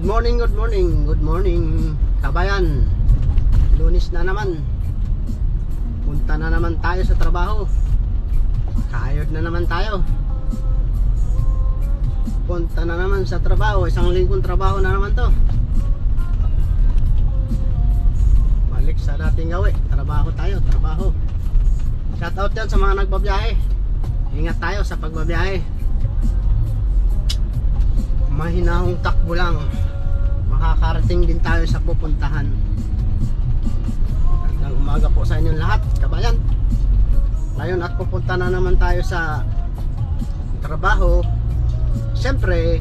Good morning, kabayan. Lunes na naman. Punta na naman tayo sa trabaho. Kayod na naman tayo. Punta na naman sa trabaho. Isang linggong trabaho na naman to. Balik sa dating gawi. Trabaho tayo, trabaho. Shout out yan sa mga nagbabiyahe. Ingat tayo sa pagbabiyahe. Mahinahong takbo lang. Makakarating din tayo sa pupuntahan. Magandang umaga po sa inyong lahat, kabayan. Ngayon at pupunta na naman tayo sa trabaho. Siyempre,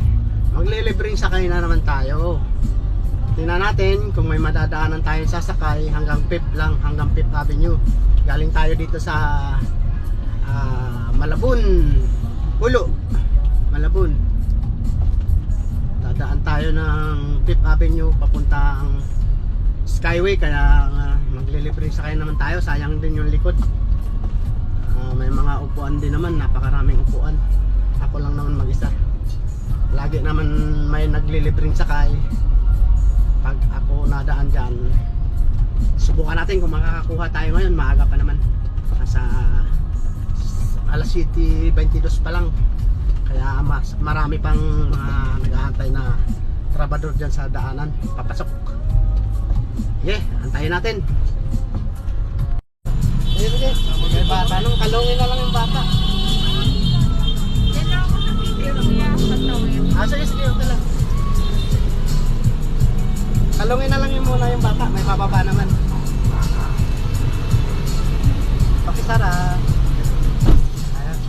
maglilibring sakay na naman tayo. Tingnan natin kung may madadaanan tayong sasakay hanggang 5th lang, hanggang 5th Avenue. Galing tayo dito sa Malabon, Pulo, Malabon. Dadaan tayo ng 5th Avenue papuntang Skyway, kaya maglilibre sakay naman tayo. Sayang din yung likod. May mga upuan din naman, napakaraming upuan. Ako lang naman mag-isa. Lagi naman may naglilibring sakay. Pag ako nadaan dyan, subukan natin kung makakakuha tayo ngayon. Maaga pa naman, nasa alas 7:22 pa lang. Kaya marami pang nag-aantay na trabador dyan sa daanan papasok. Antayin natin. Sige, may bata nung kalungin na lang yung bata. Yan na ako sa video niya, patawin. Sige, okay lang. Kalungin na lang yung muna yung bata, may bababa naman. Pakisara. Ayan.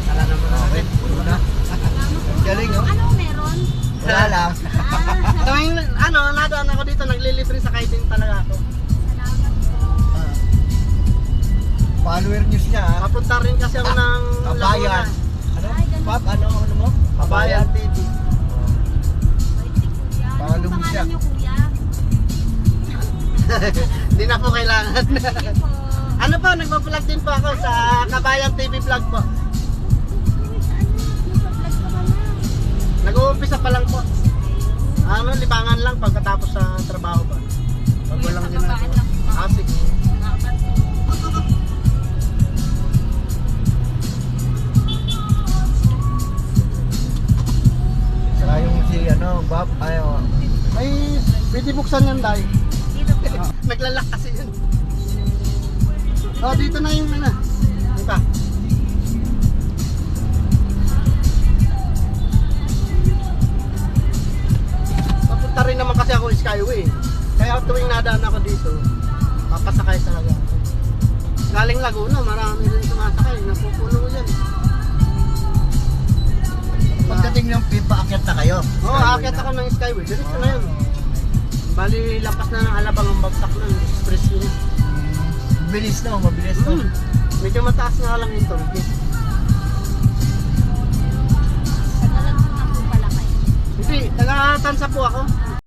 Sara naman natin. Galing, no? Ano meron? Wala lang. Tuwing nadaan ako dito, naglilibre sa kaiting talaga ako. Salamat po. Follower news niya ha. Papunta rin kasi ako ng Kabayan. Laguna. Ano? Ay, ganun. Pap, ano mo? Kabayan TV. Bait si kuya. Ano Follow ang mo siya. pangalan niyo, kuya? Hindi na po kailangan. Sige po. Ano po, nagpa-vlog din po ako sa Kabayan TV vlog po. Saan na? Nagpa-vlog ka ba na? Nag-uumpisa pa lang po. Libangan lang pagkatapos sa trabaho pa. Pag Kuya, walang sa babaan ginagawa. lang po. Sige. Salamat po. Saka yung si Bob, Ay, pwede buksan yan, Day. Dito po. Naglalak kasi yun. Dito na yung Di ba? Papunta rin naman kasi ako Skyway. Kaya tuwing nadaan ako dito, papasakay talaga. Galing Laguna, marami rin sumasakay. Napupuno yan. pagdating ng pipa, akyat na kayo. Aakyat ako ng Skyway. Diretso na yun. Bali, lapas na ng Alabang ang bagsak ng expressway niya. Mabilis no, mabilis no. Medyo mataas nga lang yung toll gate. Nalagpunan po pala kayo. Hindi, taga-Tansa po ako.